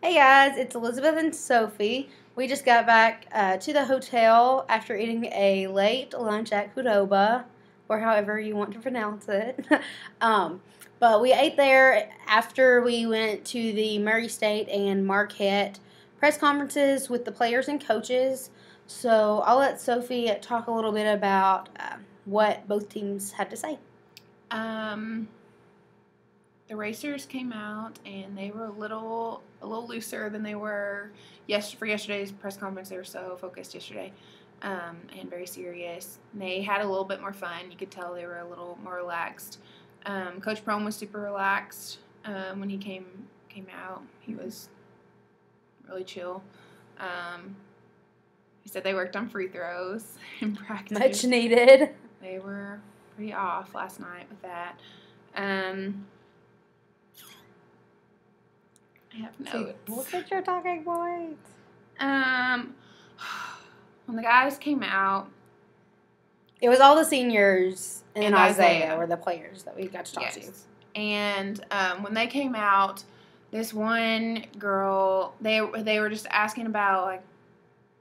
Hey guys, it's Elizabeth and Sophie. We just got back to the hotel after eating a late lunch at Qdoba, or however you want to pronounce it. But we ate there after we went to the Murray State and Marquette press conferences with the players and coaches. So I'll let Sophie talk a little bit about what both teams had to say. The racers came out and they were a little looser than they were for yesterday's press conference. They were so focused yesterday and very serious. They had a little bit more fun. You could tell they were a little more relaxed. Coach Prohm was super relaxed when he came out. He was really chill. He said they worked on free throws in practice. Much needed. They were pretty off last night with that. I have notes. Look at your talking points. When the guys came out, it was all the seniors and Isaiah were the players that we got to talk to. And when they came out, this one girl, they were just asking about like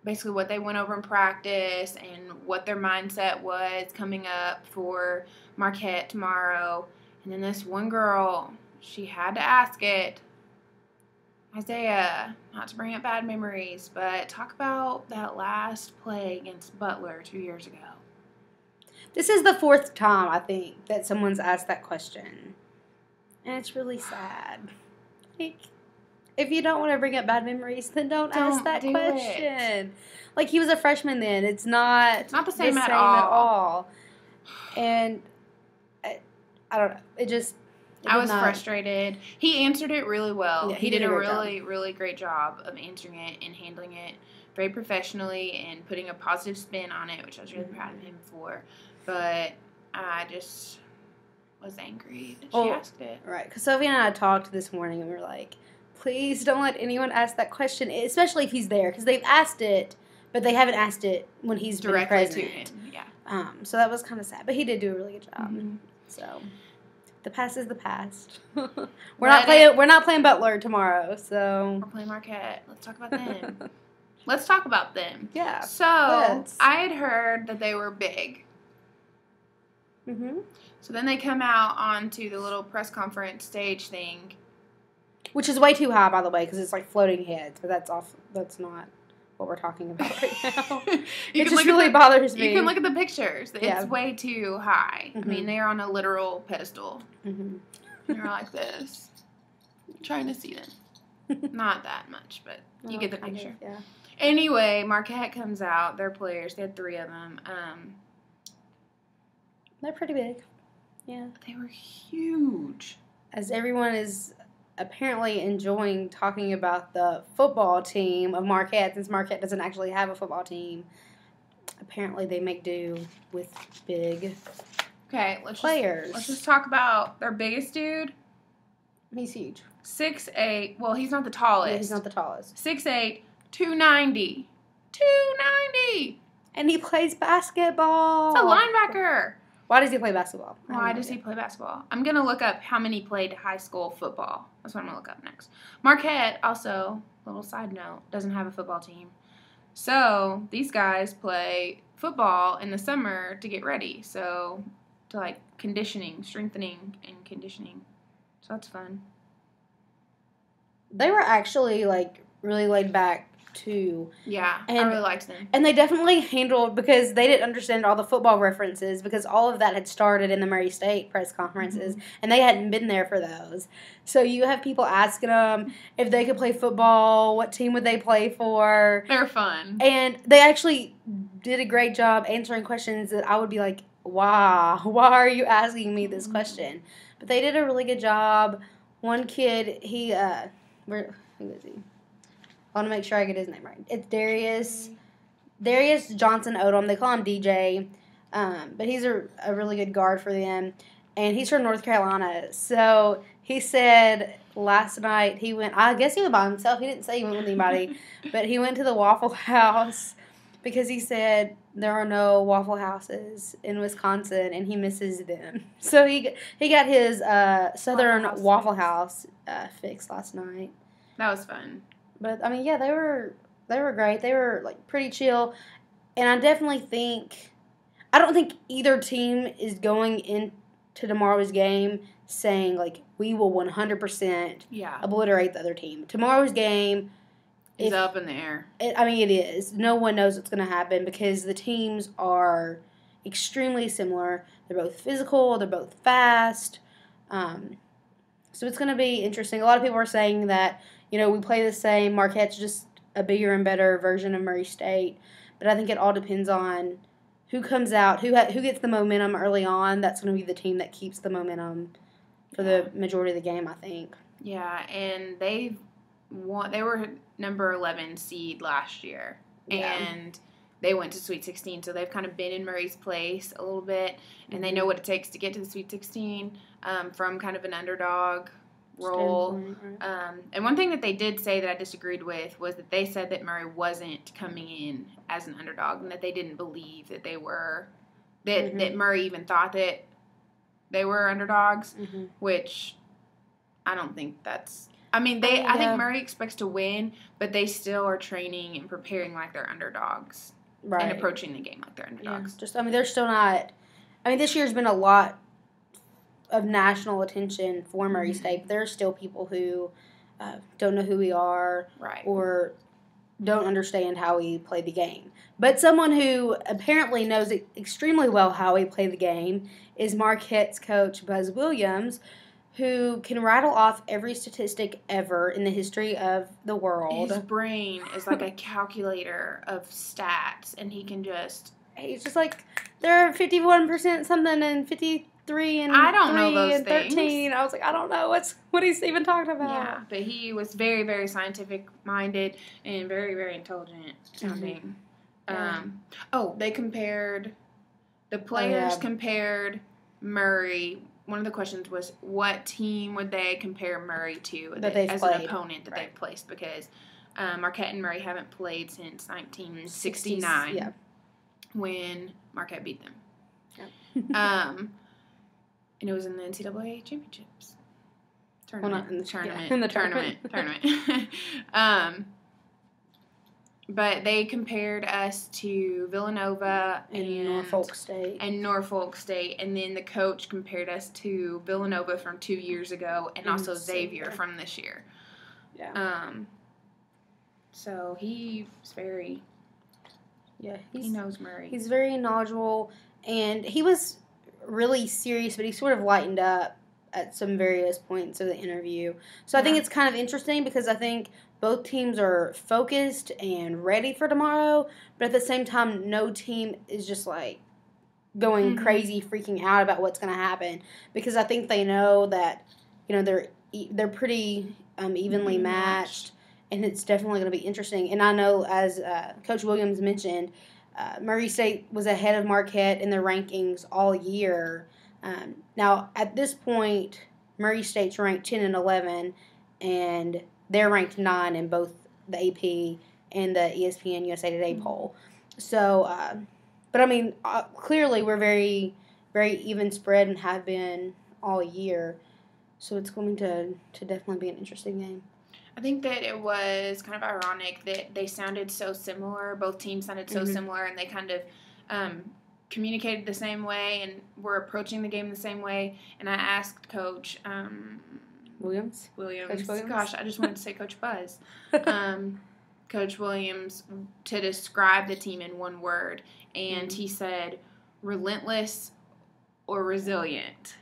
basically what they went over in practice and what their mindset was coming up for Marquette tomorrow. And then this one girl, she had to ask it. Isaiah, not to bring up bad memories, but talk about that last play against Butler 2 years ago. This is the fourth time, I think, that someone's asked that question. And it's really sad. Like, if you don't want to bring up bad mememories, then don't ask that question. Like, he was a freshman then. It's not the same at all. And I don't know. I was frustrated. He answered it really well. Yeah, he did a really great job of answering it and handling it very professionally and putting a positive spin on it, which I was really proud of him for. But I just was angry that she asked it. Right, because Sophie and I talked this morning and we were like, please don't let anyone ask that question, especially if he's there, because they've asked it, but they haven't asked it when he's directly been present. To him. Yeah. So that was kind of sad, but he did do a really good job. Mm-hmm. So the past is the past. We're not playing Butler tomorrow, so we're playing Marquette. Let's talk about them. Let's talk about them. Yeah. So I had heard that they were big. Mm-hmm. So then they come out onto the little press conference stage thing, which is way too high, by the way, because it's like floating heads. But that's not what we're talking about right now. It just really bothers me. You can look at the pictures. It's way too high. Mm-hmm. I mean, they are on a literal pedestal. Mm-hmm. And you're like this, trying to see them. Not that much, but you get the picture. Yeah. Anyway, Marquette comes out. Their players, they had 3 of them. They're pretty big. Yeah. They were huge. As everyone is apparently enjoying talking about the football team of Marquette, since Marquette doesn't actually have a football team, apparently they make do with big players. Let's just talk about their biggest dude. He's huge. 6'8". Well, he's not the tallest. Yeah, he's not the tallest. 6'8", 290. 290! And he plays basketball. It's a linebacker. Why does he play basketball? Why does he play basketball? I'm going to look up how many played high school football. That's what I'm going to look up next. Marquette, also, little side note, doesn't have a football team. So, these guys play football in the summer to get ready. So, to like strengthening and conditioning. So, that's fun. They were actually like really laid back too. Yeah, I really liked them. And they definitely handled, because they didn't understand all the football references, because all of that had started in the Murray State press conferences, and they hadn't been there for those. So you have people asking them if they could play football, what team would they play for. They're fun. And they actually did a great job answering questions that I would be like, why are you asking me this question? But they did a really good job. One kid, who is he? I want to make sure I get his name right. It's Darius Johnson Odom. They call him DJ, but he's a really good guard for them, and he's from North Carolina. So he said last night I guess he went by himself. He didn't say he went with anybody, but he went to the Waffle House because he said there are no Waffle Houses in Wisconsin, and he misses them. So he got his Southern Waffle House fixed last night. That was fun. But, I mean, yeah, they were great. They were, like, pretty chill. And I definitely think – I don't think either team is going into tomorrow's game saying, like, we will 100% obliterate the other team. Tomorrow's game is up in the air. It is. No one knows what's going to happen because the teams are extremely similar. They're both physical. They're both fast. So it's going to be interesting. A lot of people are saying that, we play the same. Marquette's just a bigger and better version of Murray State. But I think it all depends on who comes out, who gets the momentum early on. That's going to be the team that keeps the momentum for the majority of the game, I think. Yeah, and they were number 11 seed last year. Yeah. And they went to Sweet 16, so they've kind of been in Murray's place a little bit, and they know what it takes to get to the Sweet 16 from kind of an underdog role. And one thing that they did say that I disagreed with was that they said that Murray wasn't coming in as an underdog and that they didn't believe that they were, that Murray even thought that they were underdogs, which I don't think that's... I mean, I think Murray expects to win, but they still are training and preparing like they're underdogs. Right. And approaching the game like they're underdogs. Yeah. They're still not... this year's been a lot of national attention for Murray State, but there are still people who don't know who we are or don't understand how we play the game. But someone who apparently knows extremely well how we play the game is Marquette's coach, Buzz Williams, who can rattle off every statistic ever in the history of the world. His brain is like a calculator of stats, and he can just... He's just like, there are 51% something and 53 and I don't 3 know those and 13. Things. I was like, I don't know what he's even talking about. Yeah, but he was very, very scientific-minded and very, very intelligent sounding. They compared... The players compared Murray... One of the questions was, what team would they compare Murray to as an opponent that they've placed? Because Marquette and Murray haven't played since 1969 when Marquette beat them. Yeah. And it was in the NCAA championships. Tournament. But they compared us to Villanova and Norfolk State. And then the coach compared us to Villanova from 2 years ago and also Xavier from this year. Yeah. So he's very... Yeah. He knows Murray. He's very knowledgeable. And he was really serious, but he sort of lightened up at some various points of the interview. So I think it's kind of interesting because I think... Both teams are focused and ready for tomorrow, but at the same time, no team is just like going crazy, freaking out about what's going to happen because I think they know that they're pretty evenly matched, and it's definitely going to be interesting. And I know, as Coach Williams mentioned, Murray State was ahead of Marquette in their rankings all year. Now, at this point, Murray State's ranked 10 and 11, and they're ranked 9 in both the AP and the ESPN USA Today poll. So, but clearly we're very, very even spread and have been all year. So it's going to definitely be an interesting game. I think that it was kind of ironic that they sounded so similar. Both teams sounded so similar, and they kind of communicated the same way and were approaching the game the same way. And I asked Coach... Williams. Coach Williams. Gosh, I just wanted to say Coach Buzz. Coach Williams to describe the team in one word, and he said relentless or resilient.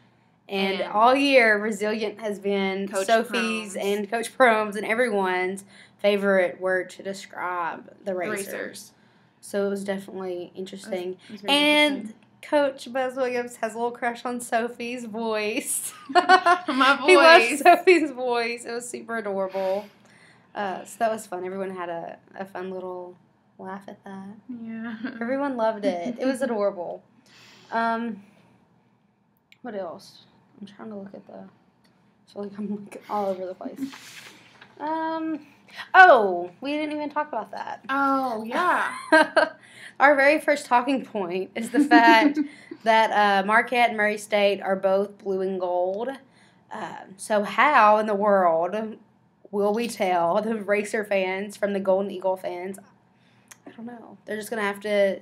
And all year, resilient has been Coach Sophie's and Coach Prome's and everyone's favorite word to describe the Racers. So it was definitely interesting. It was interesting. Coach Buzz Williams has a little crush on Sophie's voice. My voice. He loves Sophie's voice. It was super adorable. So that was fun. Everyone had a fun little laugh at that. Yeah. Everyone loved it. It was adorable. What else? I'm trying to look at I feel like I'm all over the place. We didn't even talk about that. Oh, yeah. Our very first talking point is the fact that Marquette and Murray State are both blue and gold. So how in the world will we tell the Racer fans from the Golden Eagle fans? I don't know. They're just going to have to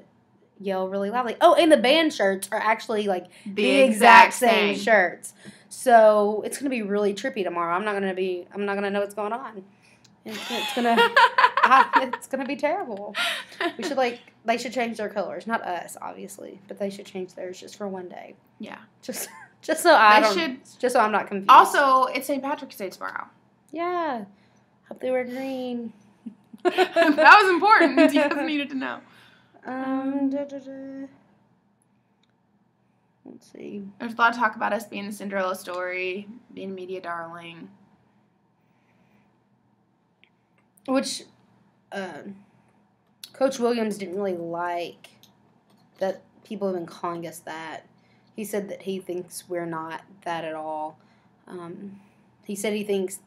yell really loudly. Oh, and the band shirts are actually like the exact same shirts. So it's going to be really trippy tomorrow. I'm not going to know what's going on. It's going to it's going to be terrible. They should change their colors. Not us, obviously, but they should change theirs just for one day. Yeah. Just so I'm not confused. Also, it's St. Patrick's Day tomorrow. Yeah. Hope they wear green. That was important. You guys needed to know. Let's see. There's a lot of talk about us being the Cinderella story, being a media darling. Which, Coach Williams didn't really like that people have been calling us that. He said that he thinks we're not that at all. He said he thinks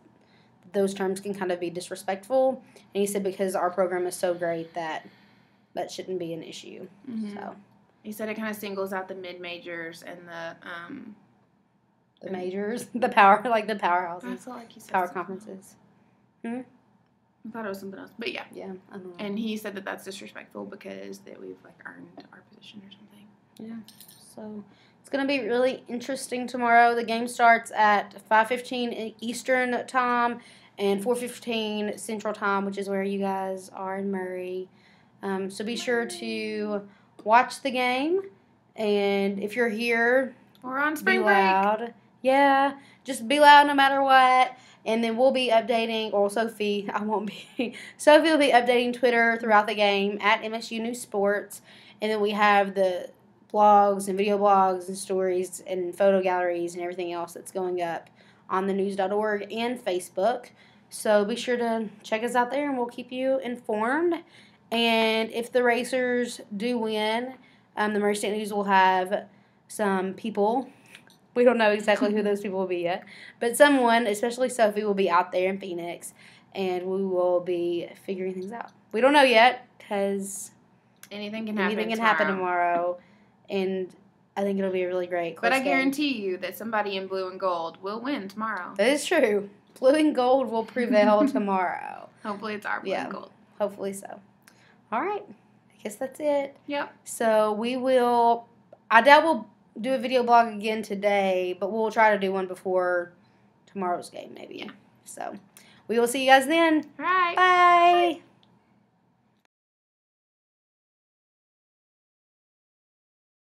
those terms can kind of be disrespectful. And he said because our program is so great that shouldn't be an issue. Mm-hmm. So he said it kind of singles out the mid-majors and the majors, the powerhouses. I feel like he said power conferences. I thought it was something else, but yeah. Yeah, I don't know. And he said that that's disrespectful because that we've earned our position or something. Yeah. So it's gonna be really interesting tomorrow. The game starts at 5:15 Eastern time and 4:15 Central time, which is where you guys are in Murray. So be sure to watch the game, and if you're here, or on spring break, be loud. Yeah, just be loud no matter what. And then we'll be updating, or Sophie, I won't be. Sophie will be updating Twitter throughout the game at MSU News Sports, and then we have the blogs and video blogs and stories and photo galleries and everything else that's going up on thenews.org and Facebook. So be sure to check us out there, and we'll keep you informed. And if the Racers do win, the Murray State News will have some people. We don't know exactly who those people will be yet. But someone, especially Sophie, will be out there in Phoenix, and we will be figuring things out. We don't know yet because anything can happen tomorrow. And I think it'll be a really great close But I game. guarantee you that somebody in blue and gold will win tomorrow. That is true. Blue and gold will prevail tomorrow. Hopefully it's our blue and gold. Hopefully so. All right. I guess that's it. Yep. So I doubt we'll do a video blog again today, but we'll try to do one before tomorrow's game maybe. Yeah. So we will see you guys then. All right. Bye.